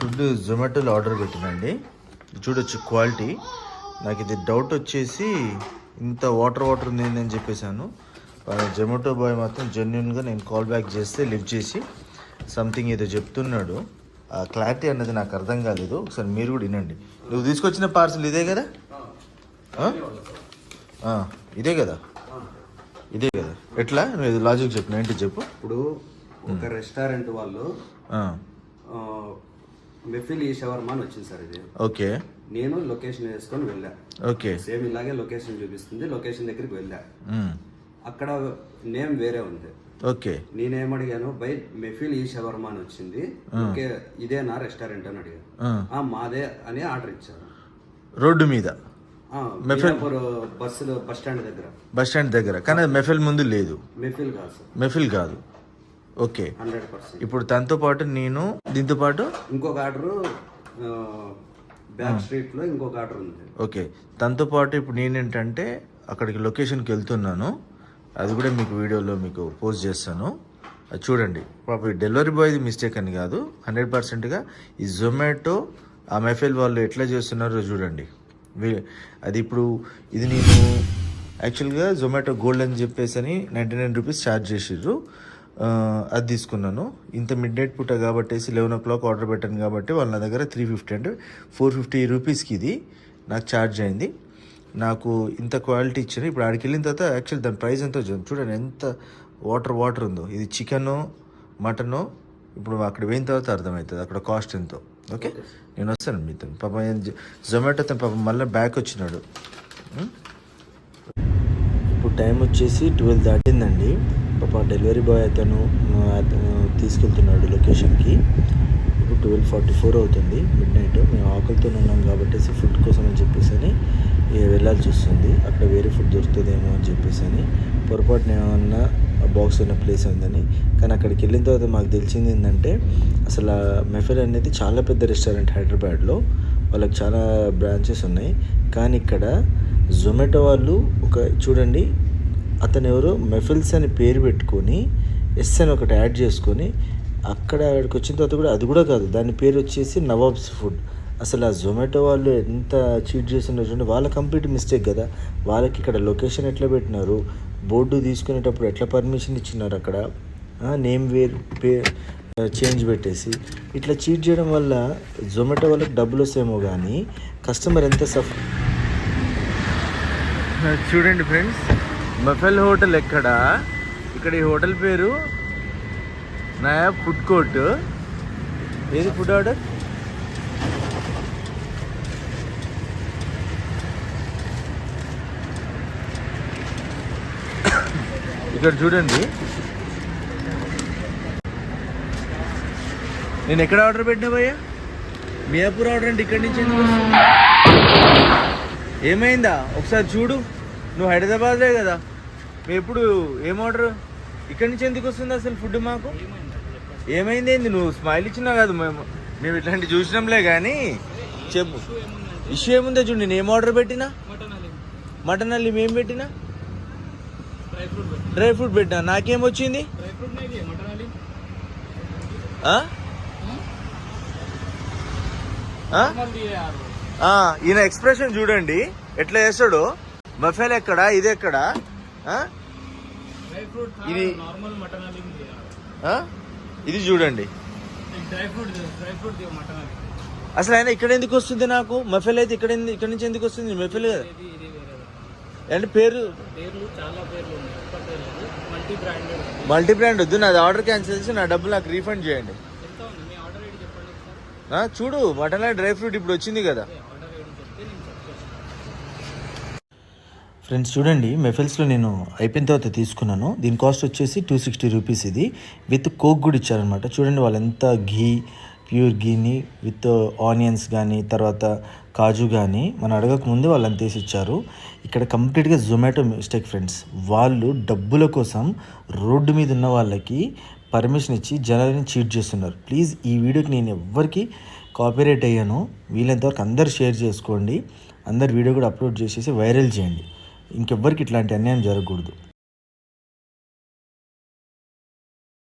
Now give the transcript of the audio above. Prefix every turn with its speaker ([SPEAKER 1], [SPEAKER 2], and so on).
[SPEAKER 1] Food జొమాటోలో order పెట్టినండి. చూడొచ్చు quality. నాకు ఇది డౌట్ వచ్చేసి ఇంత వాటర్ ఉంది ఏందని చెప్పేశాను. జొమాటో బాయ్ మాత్రం జెన్యున్గా నేను కాల్ బ్యాక్ చేస్తే లిఫ్ట్ చేసి సంథింగ్ ఏదో చెప్తున్నాడు. ఆ క్లారిటీ అన్నది నాకు అర్థం కాలేదు. ఒకసారి మీరు కూడా వినండి. నువ్వు తీసుకొచ్చిన పార్సల్ ఇదే కదా? ఇదే కదా? ఇదే కదా? ఎట్లా నువ్వు ఇది లాజిక్ చెప్పు, ఏంటి చెప్పు.
[SPEAKER 2] ఇప్పుడు ఒక రెస్టారెంట్ వాళ్ళు మెఫిల్ ఈ షవర్మా అని వచ్చింది సార్. ఇది ఓకే. నేను లొకేషన్ వేసుకొని వెళ్ళా. ఓకే. సేమ్ ఇలాగే లొకేషన్ చూపిస్తుంది. లొకేషన్ దగ్గరికి వెళ్ళా. అక్కడ నేమ్ వేరే ఉంది. ఓకే. నేనేమడిగాను, బై మెఫిల్ ఈ షవర్మా అని వచ్చింది, ఓకే ఇదేనా రెస్టారెంట్ అని అడిగాను. మాదే అని ఆర్డర్ ఇచ్చారు.
[SPEAKER 1] రోడ్డు మీద
[SPEAKER 2] బస్
[SPEAKER 1] స్టాండ్ దగ్గర కానీ మెఫిల్ ముందు లేదు.
[SPEAKER 2] మెఫిల్ కాదు సార్.
[SPEAKER 1] మెఫిల్ కాదు. ఓకే.
[SPEAKER 2] 100%.
[SPEAKER 1] ఇప్పుడు తనతో పాటు నేను దీంతో పాటు
[SPEAKER 2] ఇంకొక ఆర్డర్ బ్యాక్ స్ట్రీట్ లో ఇంకొక ఆర్డర్ ఉంది.
[SPEAKER 1] ఓకే. తనతో పాటు ఇప్పుడు నేనేంటంటే అక్కడికి లొకేషన్కి వెళ్తున్నాను. అది కూడా మీకు వీడియోలో మీకు పోస్ట్ చేస్తాను. అది చూడండి. పాప డెలివరీ బాయ్ది మిస్టేక్ అని కాదు, 100%గా ఈ జొమాటో ఆ మెఫిల్ వాళ్ళు ఎట్లా చేస్తున్నారో చూడండి. అది ఇప్పుడు ఇది నేను యాక్చువల్గా జొమాటో గోల్డ్ అని చెప్పేసి అని 99 రూపీస్ ఛార్జ్ చేసిర్రు. అది తీసుకున్నాను. ఇంత మిడ్ నైట్ పూట కాబట్టి 11 o'clock ఆర్డర్ పెట్టాను కాబట్టి వాళ్ళ నా దగ్గర 350 అంటే 450 రూపీస్కి ఇది నాకు ఛార్జ్ అయింది. నాకు ఇంత క్వాలిటీ ఇచ్చాను. ఇప్పుడు ఆడికి వెళ్ళిన తర్వాత యాక్చువల్ దాని ప్రైస్ ఎంతో చూడండి, ఎంత వాటర్ ఉందో. ఇది చికెను మటను ఇప్పుడు అక్కడ పోయిన తర్వాత అర్థమవుతుంది అక్కడ కాస్ట్ ఎంతో. ఓకే, నేను వస్తాను మీతో. పాప జొమాటో తను పాప మళ్ళీ బ్యాక్ వచ్చినాడు. ఇప్పుడు టైం వచ్చేసి 12 దాటిందండి. పాప డెలివరీ బాయ్ అతను తీసుకెళ్తున్నాడు లొకేషన్కి. ఇప్పుడు 12:44 అవుతుంది, మిడ్ నైట్. మేము ఆకలితో ఉన్నాం కాబట్టి ఫుడ్ కోసం అని చెప్పేసి అని వెళ్ళాల్సి వస్తుంది. అక్కడ వేరే ఫుడ్ దొరుకుతుందేమో అని చెప్పేసి అని పొరపాటున ఏమన్నా బాక్స్ ఉన్న ప్లేస్ ఉందని. కానీ అక్కడికి వెళ్ళిన తర్వాత మాకు తెలిసింది ఏంటంటే అసలు మెఫిల్ అనేది చాలా పెద్ద రెస్టారెంట్ హైదరాబాద్లో. వాళ్ళకి చాలా బ్రాంచెస్ ఉన్నాయి. కానీ ఇక్కడ జొమాటో వాళ్ళు ఒక చూడండి, అతను ఎవరో మెఫిల్స్ అని పేరు పెట్టుకొని ఎస్ అని ఒకటి యాడ్ చేసుకొని అక్కడ ఆడికి వచ్చిన తర్వాత కూడా అది కూడా కాదు, దాని పేరు వచ్చేసి నవాబ్స్ ఫుడ్. అసలు ఆ జొమాటో వాళ్ళు ఎంత చీట్ చేస్తున్నారు చూడండి. వాళ్ళ కంప్లీట్ మిస్టేక్ కదా. వాళ్ళకి ఇక్కడ లొకేషన్ ఎట్లా పెట్టినారు, బోర్డు తీసుకునేటప్పుడు ఎట్లా పర్మిషన్ ఇచ్చినారు, అక్కడ నేమ్ చేంజ్ పెట్టేసి ఇట్లా చీట్ చేయడం వల్ల జొమాటో వాళ్ళకి డబ్బులు వస్తేమో కానీ కస్టమర్ ఎంత సఫర్. చూడండి ఫ్రెండ్స్, మెఫిల్ హోటల్ ఎక్కడ? ఇక్కడ ఈ హోటల్ పేరు నయా ఫుడ్ కోర్ట్. ఏది ఫుడ్ ఆర్డర్? ఇక్కడ చూడండి, నేను ఎక్కడ ఆర్డర్ పెట్టినా భయ్యా? మియాపూర్ ఆర్డర్ అంటే ఇక్కడి నుంచి ఎందుకు వస్తుంది? ఏమైందా ఒకసారి చూడు. నువ్వు హైదరాబాదే కదా, మేము ఎప్పుడు ఏం ఆర్డర్ ఇక్కడి నుంచి ఎందుకు వస్తుంది అసలు ఫుడ్ మాకు? ఏమైంది ఏంది? నువ్వు స్మైల్ ఇచ్చినా కాదు, మేము ఇట్లాంటివి చూసినాంలే. కానీ చెప్పు, ఇష్యూ ఏముందో చూడు. నేను ఏం ఆర్డర్ పెట్టినా? మటన్ అల్లి ఏం పెట్టినా? డ్రై ఫ్రూట్ పెట్టినా. నాకేమొచ్చింది? ఈయన ఎక్స్ప్రెషన్ చూడండి ఎట్లా చేస్తాడు. మెఫిల్ ఎక్కడ, ఇది ఎక్కడ? ఇది ఇది చూడండి. అసలు ఆయన ఇక్కడ ఎందుకు వస్తుంది నాకు? మెఫిల్ అయితే ఇక్కడ నుంచి ఎందుకు వస్తుంది? మెఫిల్ కదా అంటే పేరు మల్టీ బ్రాండ్ వద్దు. నాది ఆర్డర్ క్యాన్సిల్ చేసి నా డబ్బులు నాకు రీఫండ్ చేయండి. చూడు, మటన్ డ్రై ఫ్రూట్ ఇప్పుడు వచ్చింది కదా. ఫ్రెండ్స్ చూడండి, మెఫిల్స్లో నేను అయిపోయిన తర్వాత తీసుకున్నాను. దీని కాస్ట్ వచ్చేసి 260 రూపీస్. ఇది విత్ కోక్ కూడా ఇచ్చారనమాట. చూడండి వాళ్ళు ఎంత ప్యూర్ ఘీని విత్ ఆనియన్స్ కానీ తర్వాత కాజు కానీ మనం అడగక ముందే వాళ్ళు అంత వేసి ఇచ్చారు. ఇక్కడ కంప్లీట్గా జొమాటో మిస్టేక్ ఫ్రెండ్స్. వాళ్ళు డబ్బుల కోసం రోడ్డు మీద ఉన్న వాళ్ళకి పర్మిషన్ ఇచ్చి జనాలని చీట్ చేస్తున్నారు. ప్లీజ్ ఈ వీడియోకి నేను ఎవ్వరికి కాపీరైట్ అయ్యాను. వీలైనంతవరకు అందరు షేర్ చేసుకోండి. అందరు వీడియో కూడా అప్లోడ్ చేసేసి వైరల్ చేయండి. ఇంకెవ్వరికి ఇట్లాంటి అన్యాయం జరగకూడదు.